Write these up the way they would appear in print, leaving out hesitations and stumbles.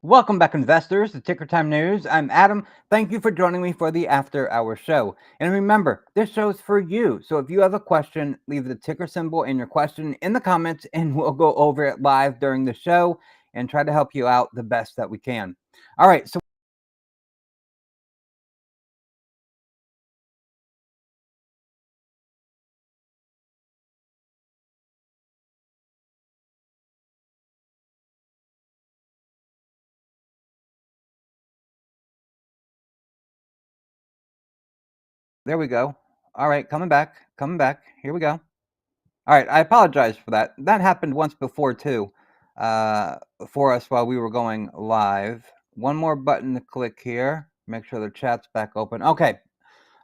Welcome back, investors, to Ticker Time News. I'm Adam. Thank you for joining me for the After Hour Show. And remember, this show's for you. So if you have a question, leave the ticker symbol in your question in the comments, and we'll go over it live during the show and try to help you out the best that we can. All right. So there we go. All right. Coming back. Coming back. Here we go. All right. I apologize for that. That happened once before, too, uh, for us while we were going live. One more button to click here. Make sure the chat's back open. Okay.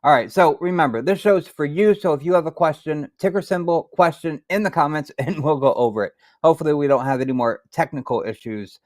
All right. So remember, this show's for you. So if you have a question, ticker symbol question in the comments, and we'll go over it. Hopefully, we don't have any more technical issues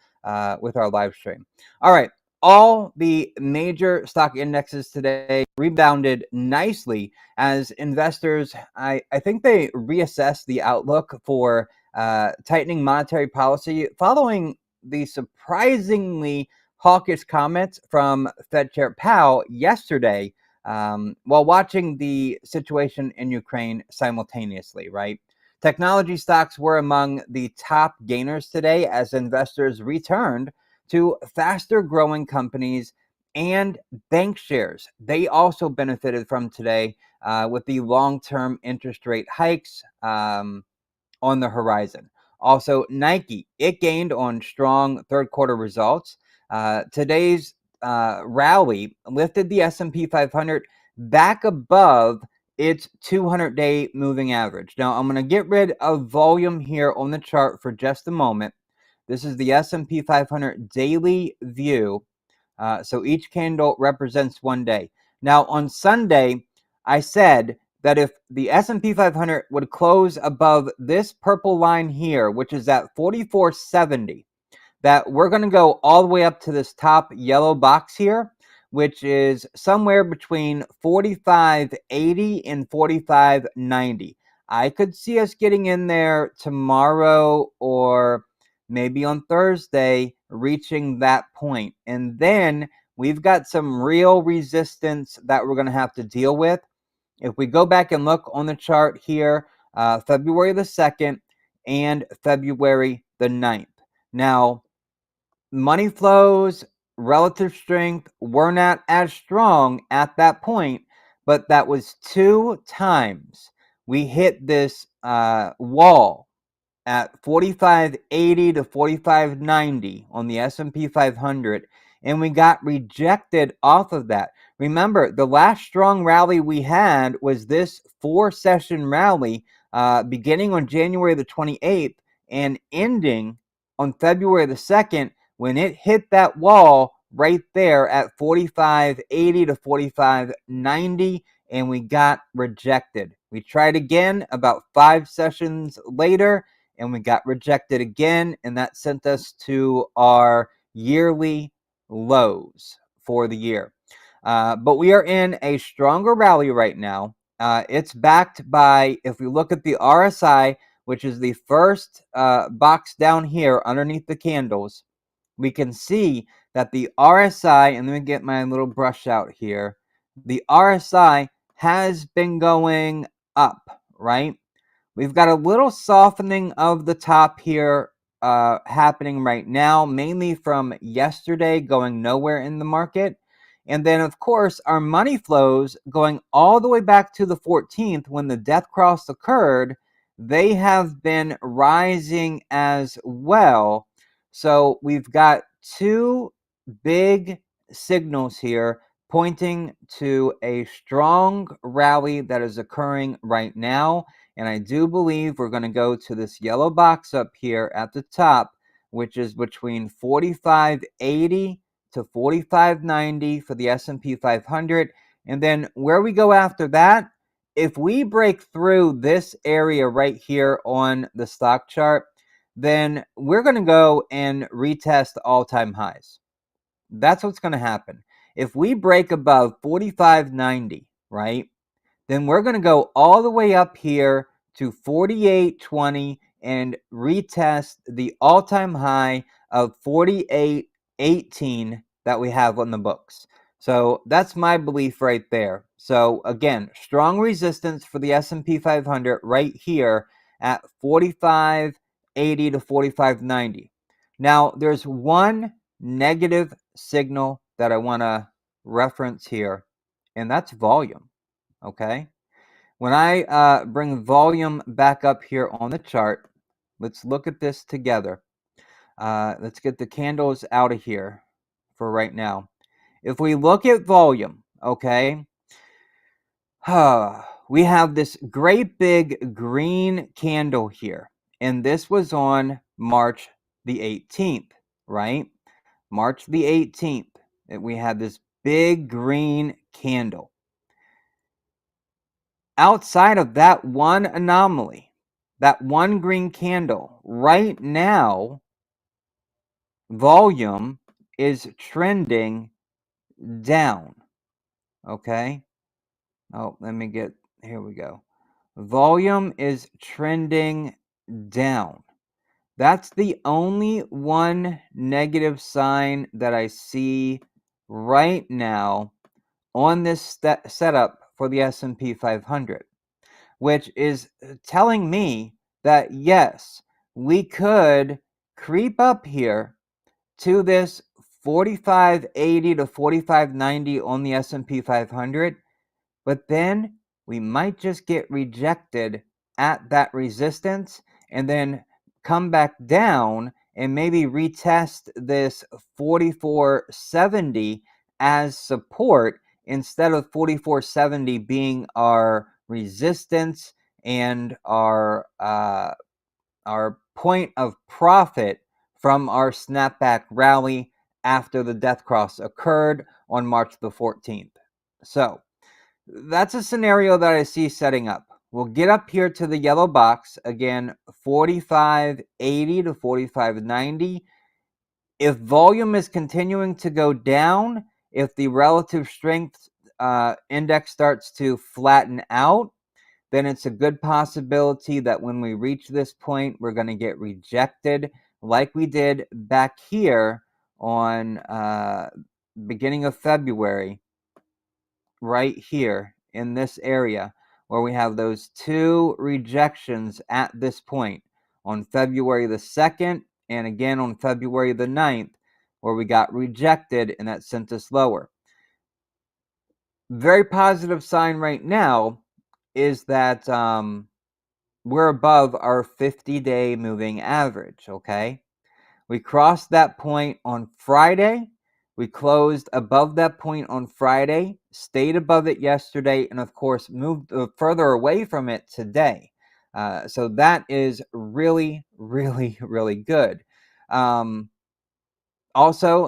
with our live stream. All right. All the major stock indexes today rebounded nicely as investors, I think they reassessed the outlook for tightening monetary policy following the surprisingly hawkish comments from Fed Chair Powell yesterday while watching the situation in Ukraine simultaneously, right? Technology stocks were among the top gainers today as investors returned to faster growing companies and bank shares. They also benefited from today with the long term interest rate hikes on the horizon. Also, Nike, it gained on strong third quarter results. Today's rally lifted the S&P 500 back above its 200-day moving average. Now, I'm going to get rid of volume here on the chart for just a moment. This is the S&P 500 daily view. So each candle represents one day. Now, on Sunday, I said that if the S&P 500 would close above this purple line here, which is at 4470, that we're going to go all the way up to this top yellow box here, which is somewhere between 4580 and 4590. I could see us getting in there tomorrow or maybe on Thursday, reaching that point. And then we've got some real resistance that we're going to have to deal with. If we go back and look on the chart here, February the 2nd and February the 9th. Now, money flows, relative strength were not as strong at that point, but that was 2 times we hit this wall at 4580 to 4590 on the S&P 500, and we got rejected off of that. Remember, the last strong rally we had was this 4-session rally beginning on January the 28th and ending on February the 2nd when it hit that wall right there at 4580 to 4590, and we got rejected. We tried again about 5 sessions later, and we got rejected again, and that sent us to our yearly lows for the year. But we are in a stronger rally right now. It's backed by, if we look at the RSI, which is the first box down here underneath the candles, we can see that the RSI, and let me get my little brush out here, the RSI has been going up, right? We've got a little softening of the top here happening right now, mainly from yesterday going nowhere in the market. And then, of course, our money flows going all the way back to the 14th when the death cross occurred, they have been rising as well. So we've got two big signals here pointing to a strong rally that is occurring right now. And I do believe we're going to go to this yellow box up here at the top, which is between 4580 to 4590 for the S&P 500. And then where we go after that, if we break through this area right here on the stock chart, then we're going to go and retest all-time highs. That's what's going to happen. If we break above 4590, right, then we're going to go all the way up here to 4820 and retest the all-time high of 4880 18 that we have on the books. So that's my belief right there. So again, strong resistance for the S&P 500 right here at 45.80 to 45.90. Now, there's one negative signal that I want to reference here, and that's volume, okay? When I bring volume back up here on the chart, let's look at this together. Let's get the candles out of here for right now. If we look at volume, okay, we have this great big green candle here. And this was on March the 18th, right? March the 18th, we had this big green candle. Outside of that one anomaly, that one green candle, right now, volume is trending down, okay? Oh, here we go. Volume is trending down. That's the only one negative sign that I see right now on this setup for the S&P 500, which is telling me that yes, we could creep up here to this 45.80 to 45.90 on the S&P 500, but then we might just get rejected at that resistance and then come back down and maybe retest this 44.70 as support instead of 44.70 being our resistance and our point of profit from our snapback rally after the death cross occurred on March the 14th. So that's a scenario that I see setting up. We'll get up here to the yellow box, again, 45.80 to 45.90. If volume is continuing to go down, if the relative strength index starts to flatten out, then it's a good possibility that when we reach this point, we're going to get rejected like we did back here on beginning of February, right here in this area, where we have those two rejections at this point on February the 2nd and again on February the 9th, where we got rejected and that sent us lower. Very positive sign right now is that we're above our 50-day moving average, okay? We crossed that point on Friday. We closed above that point on Friday, stayed above it yesterday, and of course moved further away from it today. So that is really, really, really good. Also,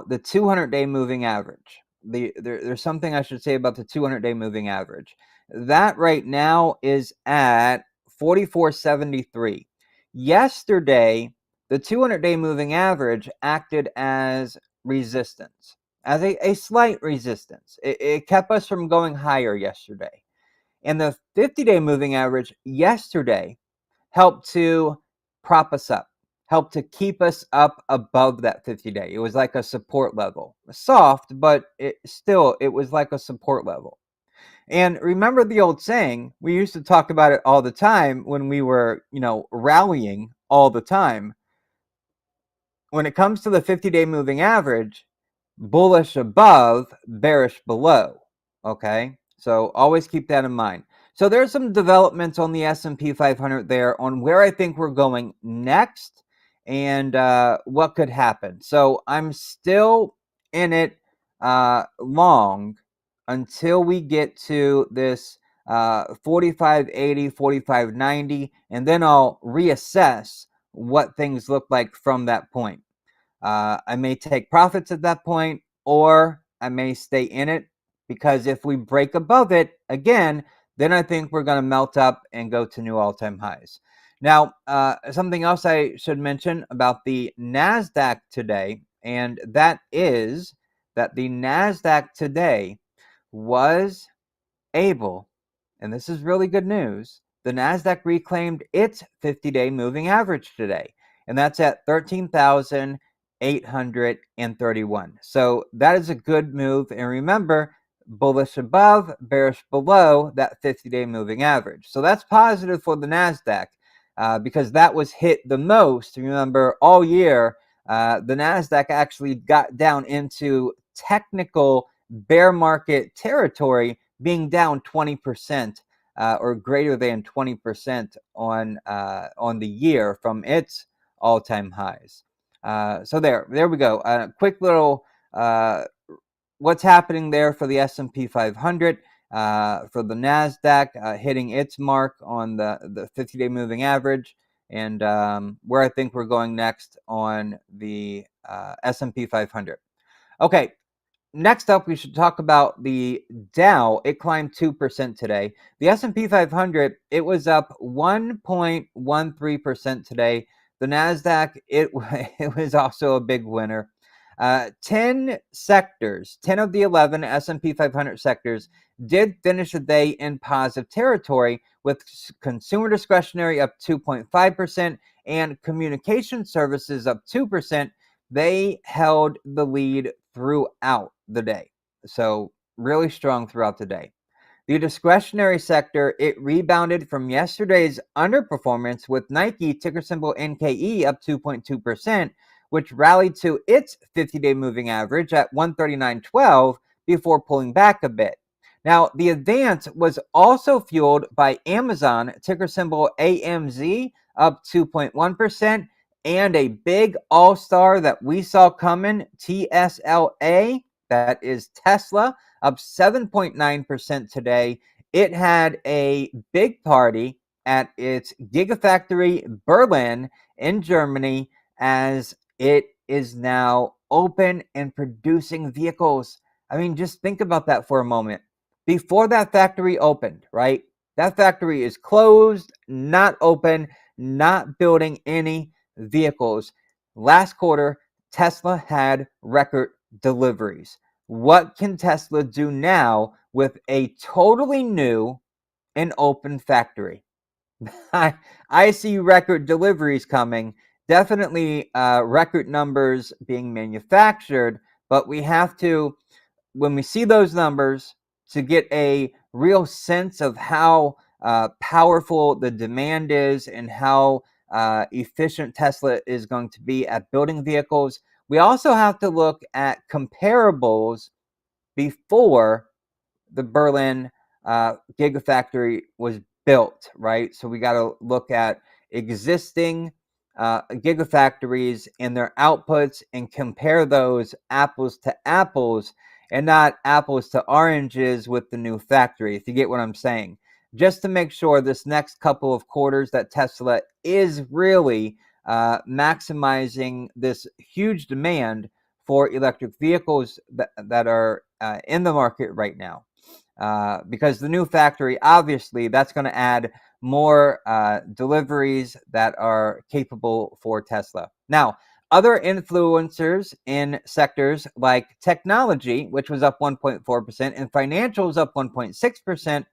the 200-day moving average. There's something I should say about the 200-day moving average. That right now is at 44.73. Yesterday, the 200-day moving average acted as resistance, as a slight resistance. It kept us from going higher yesterday. And the 50-day moving average yesterday helped to prop us up, helped to keep us up above that 50-day. It was like a support level. Soft, but it was like a support level. And remember the old saying, we used to talk about it all the time when we were, rallying all the time. When it comes to the 50-day moving average, bullish above, bearish below. Okay? So always keep that in mind. So there's some developments on the S&P 500 there on where I think we're going next and what could happen. So I'm still in it long until we get to this 45.80, 45.90, and then I'll reassess what things look like from that point. I may take profits at that point, or I may stay in it, because if we break above it again, then I think we're going to melt up and go to new all-time highs. Now, something else I should mention about the NASDAQ today, and that is that the NASDAQ today was able, and this is really good news, the NASDAQ reclaimed its 50-day moving average today, and that's at 13,800. $1,831. So that is a good move. And remember, bullish above, bearish below that 50-day moving average. So that's positive for the NASDAQ because that was hit the most. Remember, all year, the NASDAQ actually got down into technical bear market territory, being down 20%. Or greater than 20% on the year from its all-time highs. So there we go. Quick little what's happening there for the S&P 500, for the NASDAQ hitting its mark on the 50-day moving average, and where I think we're going next on the S&P 500. Okay. Next up, we should talk about the Dow. It climbed 2% today. The S&P 500, it was up 1.13% today. The NASDAQ, it was also a big winner. 10 sectors, 10 of the 11 S&P 500 sectors did finish the day in positive territory, with consumer discretionary up 2.5% and communication services up 2%. They held the lead throughout the day. So really strong throughout the day. The discretionary sector, it rebounded from yesterday's underperformance, with Nike, ticker symbol NKE, up 2.2%, which rallied to its 50-day moving average at 139.12 before pulling back a bit. Now, the advance was also fueled by Amazon, ticker symbol AMZ, up 2.1%, and a big all-star that we saw coming, TSLA, that is Tesla, up 7.9% today. It had a big party at its Gigafactory Berlin in Germany, as it is now open and producing vehicles. I mean, just think about that for a moment. Before that factory opened, right? That factory is closed, not open, not building any vehicles. Last quarter, Tesla had record deliveries. What can Tesla do now with a totally new and open factory? I see record deliveries coming, definitely record numbers being manufactured, but we have to, when we see those numbers, to get a real sense of how powerful the demand is and how efficient Tesla is going to be at building vehicles, we also have to look at comparables before the Berlin Gigafactory was built, right? So we got to look at existing gigafactories and their outputs and compare those apples to apples and not apples to oranges with the new factory, if you get what I'm saying. Just to make sure this next couple of quarters that Tesla is really maximizing this huge demand for electric vehicles that are in the market right now. Because the new factory, obviously, that's going to add more deliveries that are capable for Tesla. Now, other influencers in sectors like technology, which was up 1.4%, and financials up 1.6%,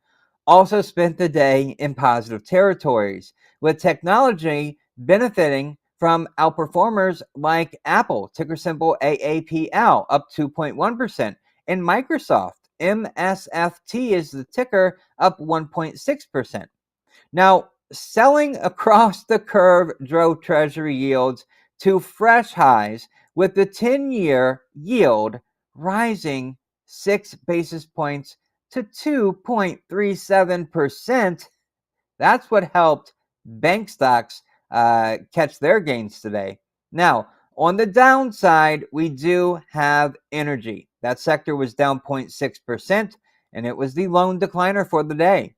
also spent the day in positive territories, with technology benefiting from outperformers like Apple, ticker symbol AAPL, up 2.1%, and Microsoft, MSFT is the ticker, up 1.6%. Now, selling across the curve drove Treasury yields to fresh highs, with the 10-year yield rising 6 basis points to 2.37%. That's what helped bank stocks catch their gains today. Now, on the downside, we do have energy. That sector was down 0.6%, and it was the lone decliner for the day.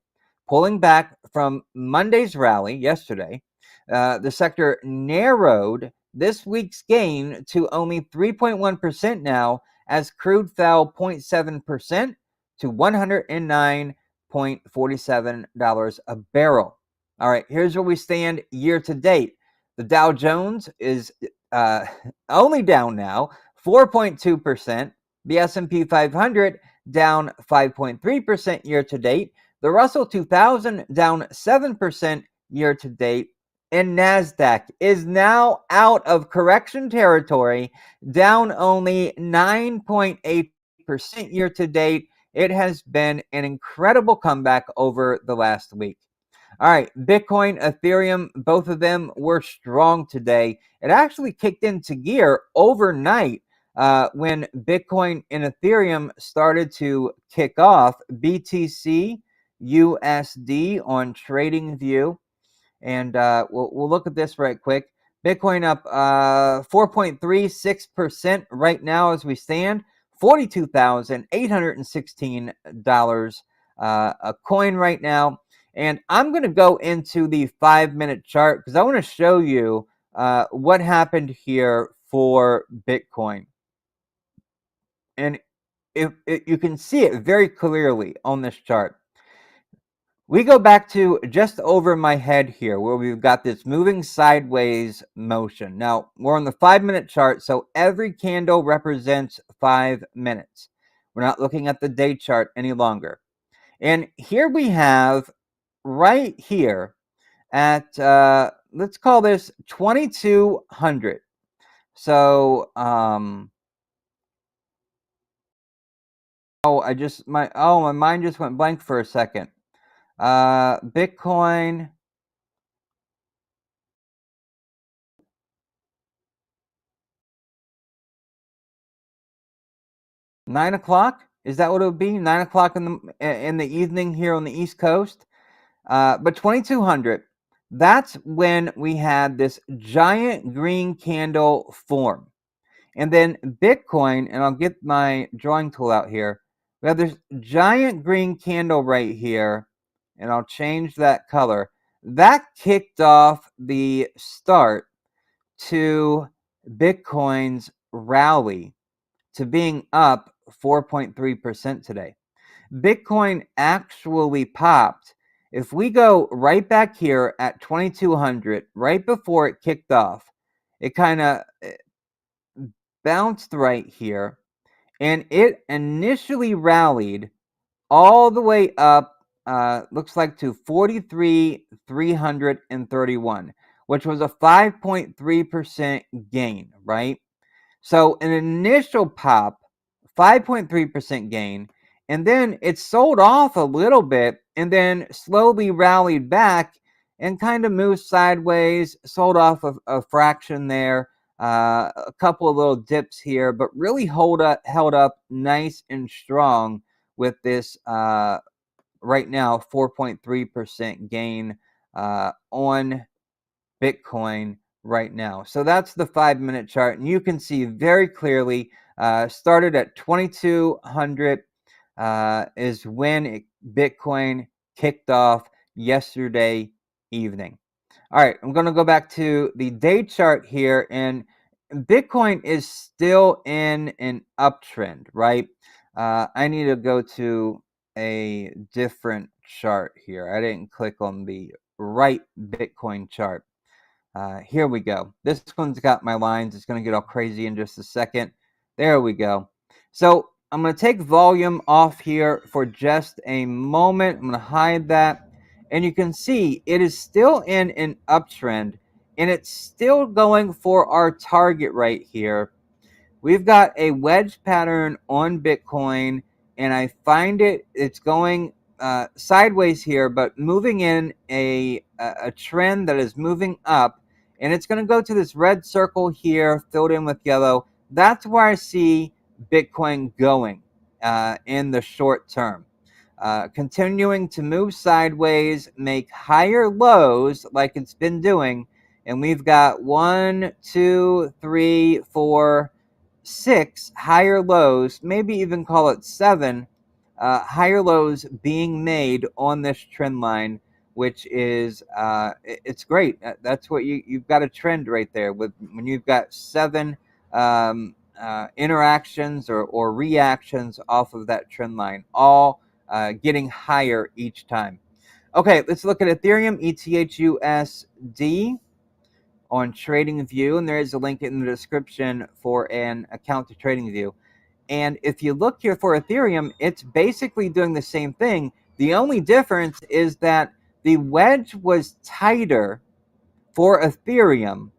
Pulling back from Monday's rally yesterday, the sector narrowed this week's gain to only 3.1% now, as crude fell 0.7% to $109.47 a barrel. All right, here's where we stand year to date. The Dow Jones is only down now 4.2%. The S&P 500 down 5.3% year to date. The Russell 2000 down 7% year to date. and NASDAQ is now out of correction territory, down only 9.8% year to date. It has been an incredible comeback over the last week. All right, Bitcoin, Ethereum, both of them were strong today. It actually kicked into gear overnight when Bitcoin and Ethereum started to kick off. BTC, USD on TradingView. And we'll look at this right quick. Bitcoin up 4.36% right now as we stand, $42,816 a coin right now. And I'm going to go into the 5-minute chart because I want to show you what happened here for Bitcoin. And you can see it very clearly on this chart. We go back to just over my head here where we've got this moving sideways motion. Now, we're on the 5-minute chart, so every candle represents 5 minutes. We're not looking at the day chart any longer. And here we have right here at, let's call this 2200. So, my mind just went blank for a second. Bitcoin. $9 is that what it would be? 9 o'clock in the evening here on the East Coast. But 2200, that's when we had this giant green candle form. And then Bitcoin, and I'll get my drawing tool out here. We have this giant green candle right here, and I'll change that color. That kicked off the start to Bitcoin's rally to being up 4.3% today. Bitcoin actually popped. If we go right back here at 2200, right before it kicked off, it kind of bounced right here, and it initially rallied all the way up, looks like to 43,331, which was a 5.3% gain, right? So an initial pop, 5.3% gain, and then it sold off a little bit and then slowly rallied back and kind of moved sideways, sold off a fraction there, a couple of little dips here, but really held up nice and strong with this right now 4.3% gain on Bitcoin right now. So that's the 5-minute chart, and you can see very clearly started at 2200 is when Bitcoin kicked off yesterday evening. All right, I'm going to go back to the day chart here, and Bitcoin is still in an uptrend, right? I need to go to a different chart here. I didn't click on the right Bitcoin chart. Here we go. This one's got my lines. It's going to get all crazy in just a second. There we go. So I'm going to take volume off here for just a moment. I'm going to hide that. And you can see it is still in an uptrend, and it's still going for our target right here. We've got a wedge pattern on Bitcoin, and I find it's going sideways here, but moving in a trend that is moving up, and it's going to go to this red circle here filled in with yellow. That's where I see Bitcoin going in the short term. Continuing to move sideways, make higher lows like it's been doing, and we've got 1, 2, 3, 4, 6 higher lows, maybe even call it 7 higher lows being made on this trend line, which is it's great. That's what you've got a trend right there with when you've got 7 interactions or reactions off of that trend line, all getting higher each time. Okay, let's look at Ethereum, ETHUSD on TradingView, and there is a link in the description for an account to TradingView. And if you look here for Ethereum, it's basically doing the same thing. The only difference is that the wedge was tighter for Ethereum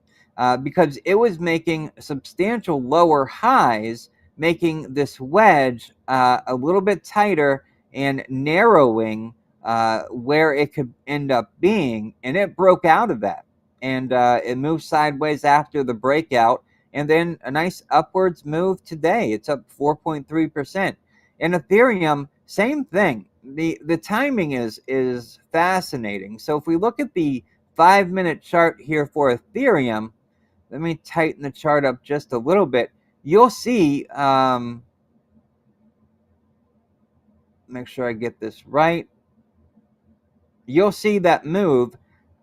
because it was making substantial lower highs, making this wedge a little bit tighter and narrowing where it could end up being, and it broke out of that, and it moved sideways after the breakout, and then a nice upwards move today. It's up 4.3%. And Ethereum, same thing. The timing is fascinating. So if we look at the 5-minute chart here for Ethereum, let me tighten the chart up just a little bit. You'll see, make sure I get this right. You'll see that move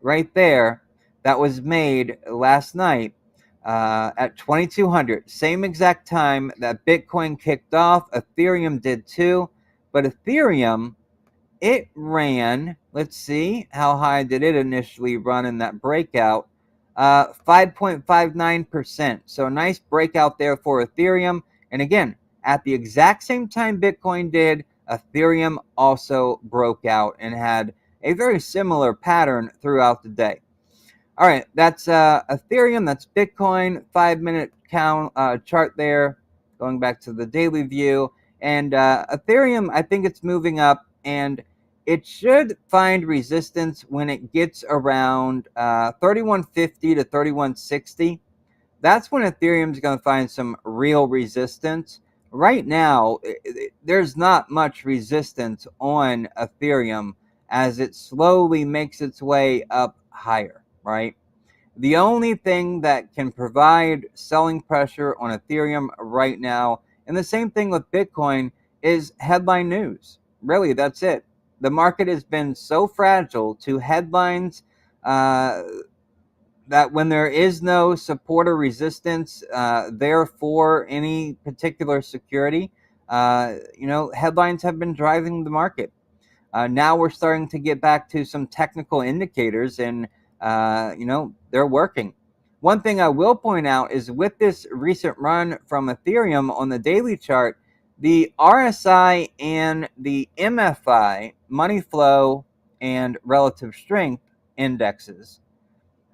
right there that was made last night at 2200. Same exact time that Bitcoin kicked off. Ethereum did too. But Ethereum, it ran, let's see, how high did it initially run in that breakout? 5.59%. So a nice breakout there for Ethereum. And again, at the exact same time Bitcoin did, Ethereum also broke out and had a very similar pattern throughout the day. All right, that's Ethereum, that's Bitcoin, 5-minute count chart there, going back to the daily view. And Ethereum, I think it's moving up, and it should find resistance when it gets around 3150 to 3160. That's when Ethereum is going to find some real resistance. Right now, there's not much resistance on Ethereum as it slowly makes its way up higher, right? The only thing that can provide selling pressure on Ethereum right now, and the same thing with Bitcoin, is headline news. Really, that's it. The market has been so fragile to headlines that when there is no support or resistance there for any particular security, headlines have been driving the market. Now we're starting to get back to some technical indicators, and they're working. One thing I will point out is with this recent run from Ethereum on the daily chart, the RSI and the MFI, money flow and relative strength indexes,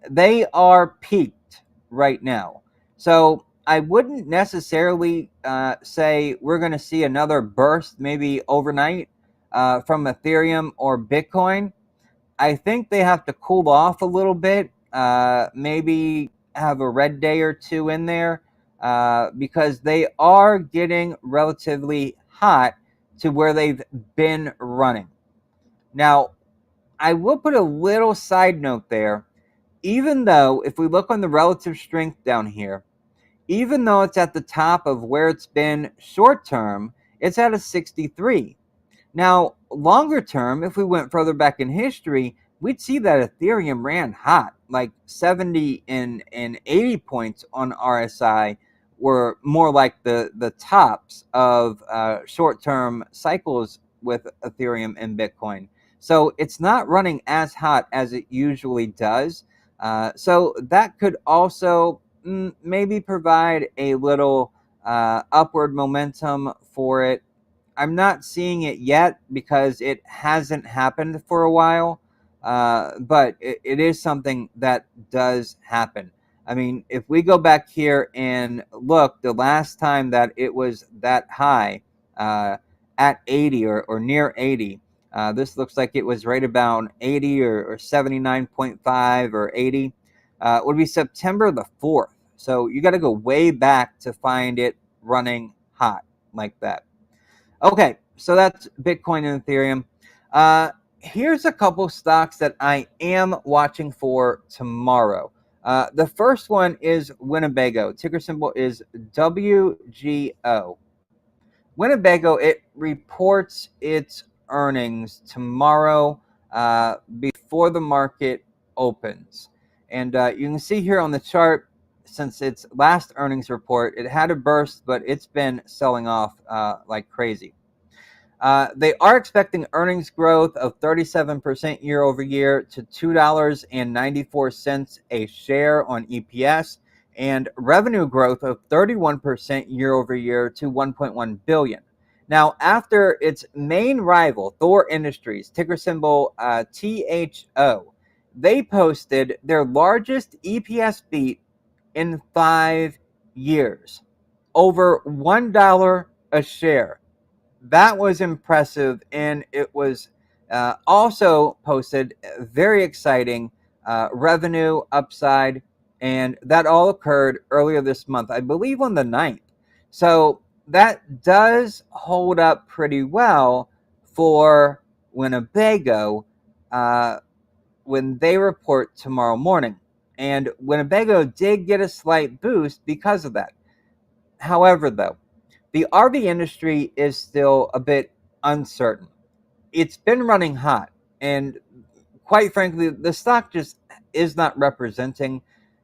they are peaked right now. So I wouldn't necessarily say we're going to see another burst maybe overnight from Ethereum or Bitcoin. I think they have to cool off a little bit, maybe have a red day or two in there because they are getting relatively hot to where they've been running. Now, I will put a little side note there. Even though, if we look on the relative strength down here, even though it's at the top of where it's been short term, it's at a 63. Now, longer term, if we went further back in history, we'd see that Ethereum ran hot, like 70 and 80 points on RSI were more like the tops of short-term cycles with Ethereum and Bitcoin. So it's not running as hot as it usually does. So that could also maybe provide a little upward momentum for it. I'm not seeing it yet because it hasn't happened for a while, but it is something that does happen. I mean, if we go back here and look, the last time that it was that high at 80 or near 80, this looks like it was right about 80 or 79.5 or 80, would be September the 4th. So you got to go way back to find it running hot like that. Okay, so that's Bitcoin and Ethereum. Here's a couple stocks that I am watching for tomorrow. The first one is Winnebago. Ticker symbol is WGO. Winnebago, it reports its earnings tomorrow before the market opens. And you can see here on the chart, since its last earnings report, it had a burst, but it's been selling off like crazy. They are expecting earnings growth of 37% year over year to $2.94 a share on EPS, and revenue growth of 31% year over year to $1.1 billion. Now, after its main rival, Thor Industries, ticker symbol THO, they posted their largest EPS beat in 5 years, over $1 a share. That was impressive, and it was also posted very exciting revenue upside, and that all occurred earlier this month, I believe on the 9th. So that does hold up pretty well for Winnebago when they report tomorrow morning. And Winnebago did get a slight boost because of that. However, though, the RV industry is still a bit uncertain. It's been running hot, and quite frankly, the stock just is not representing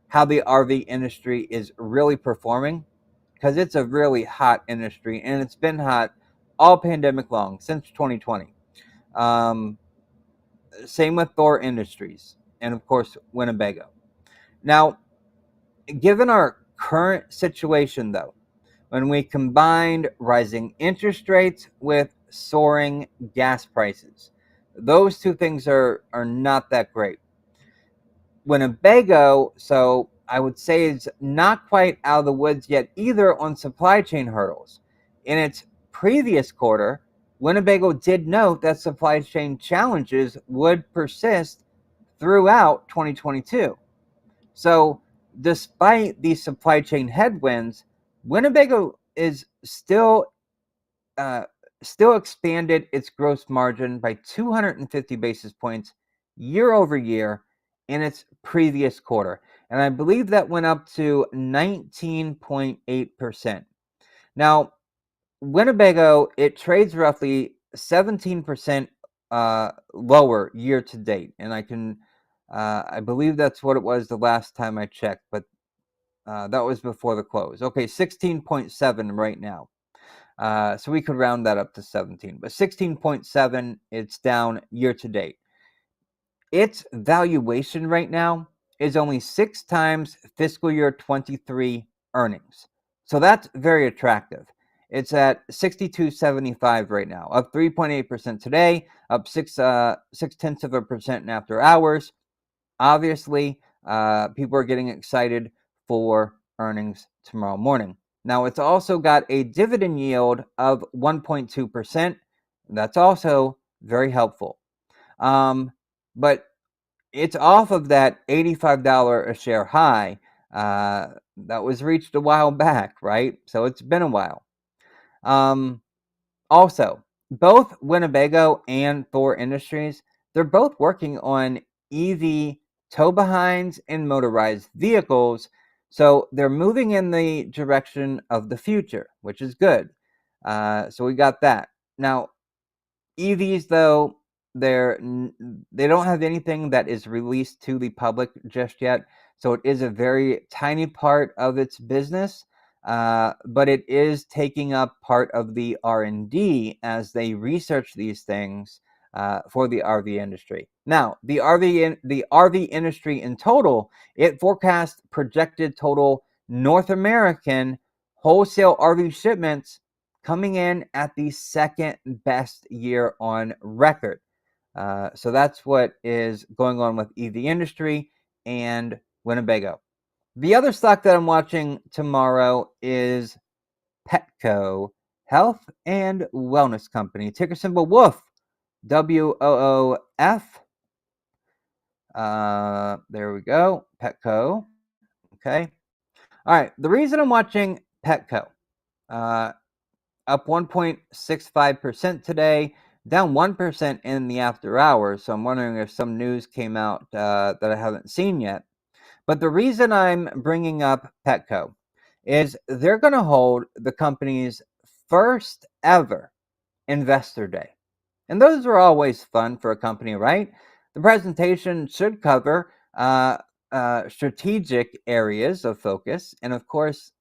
how the RV industry is really performing, because it's a really hot industry, and it's been hot all pandemic long, since 2020. Same with Thor Industries, and of course, Winnebago. Now, given our current situation, though, when we combined rising interest rates with soaring gas prices, those two things are not that great. Winnebago, so I would say, is not quite out of the woods yet either on supply chain hurdles. In its previous quarter, Winnebago did note that supply chain challenges would persist throughout 2022. So, despite these supply chain headwinds, Winnebago is still expanded its gross margin by 250 basis points year over year in its previous quarter, and I believe that went up to 19.8%. Now, Winnebago, it trades roughly 17% lower year to date, and I believe that's what it was the last time I checked, but that was before the close. Okay, 16.7 right now. So we could round that up to 17, but 16.7, it's down year to date. Its valuation right now is only 6 times fiscal year 23 earnings. So that's very attractive. It's at 62.75 right now, up 3.8% today, up 6/10% in after hours. Obviously, people are getting excited for earnings tomorrow morning. Now, it's also got a dividend yield of 1.2%. That's also very helpful. But it's off of that $85 a share high that was reached a while back, right? So it's been a while. Also, both Winnebago and Thor Industries, they're both working on EV tow behinds and motorized vehicles. So they're moving in the direction of the future, which is good. So we got that. Now, EVs, though, they don't have anything that is released to the public just yet. So it is a very tiny part of its business, but it is taking up part of the R&D as they research these things for the RV industry. Now, the RV industry in total, it forecasts projected total North American wholesale RV shipments coming in at the second best year on record. So that's what is going on with EV industry and Winnebago. The other stock that I'm watching tomorrow is Petco, Health and Wellness Company, ticker symbol WOOF, WOOF. There we go, Petco. Okay. All right. The reason I'm watching Petco, up 1.65% today, down 1% in the after hours. So I'm wondering if some news came out that I haven't seen yet. But the reason I'm bringing up Petco is they're going to hold the company's first ever investor day. And those are always fun for a company, right? The presentation should cover strategic areas of focus and, of course,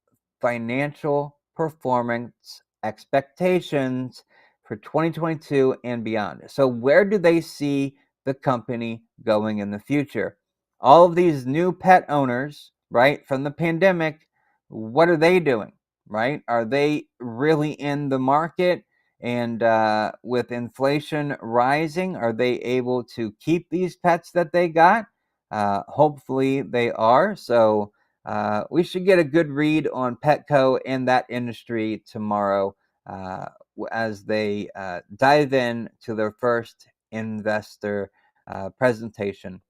financial performance expectations for 2022 and beyond. So where do they see the company going in the future? All of these new pet owners, right, from the pandemic, what are they doing, right? Are they really in the market? And with inflation rising, are they able to keep these pets that they got? Hopefully they are. So we should get a good read on Petco and that industry tomorrow as they dive in to their first investor presentation.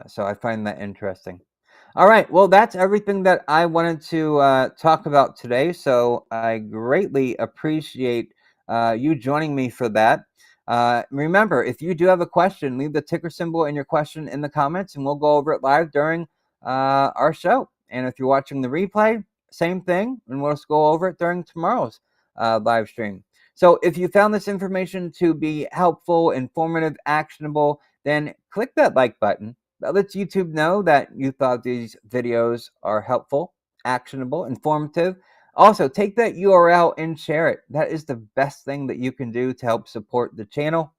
So I find that interesting. All right, well, that's everything that I wanted to talk about today. So I greatly appreciate you joining me for that. Remember, if you do have a question, leave the ticker symbol in your question in the comments, and we'll go over it live during our show. And if you're watching the replay, same thing, and we'll just go over it during tomorrow's live stream. So if you found this information to be helpful, informative, actionable, then click that like button. That lets YouTube know that you thought these videos are helpful, actionable, informative. Also, take that URL and share it. That is the best thing that you can do to help support the channel.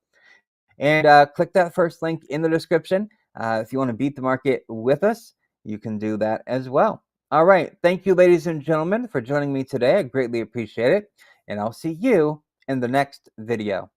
And click that first link in the description. If you want to beat the market with us, you can do that as well. All right. Thank you, ladies and gentlemen, for joining me today. I greatly appreciate it. And I'll see you in the next video.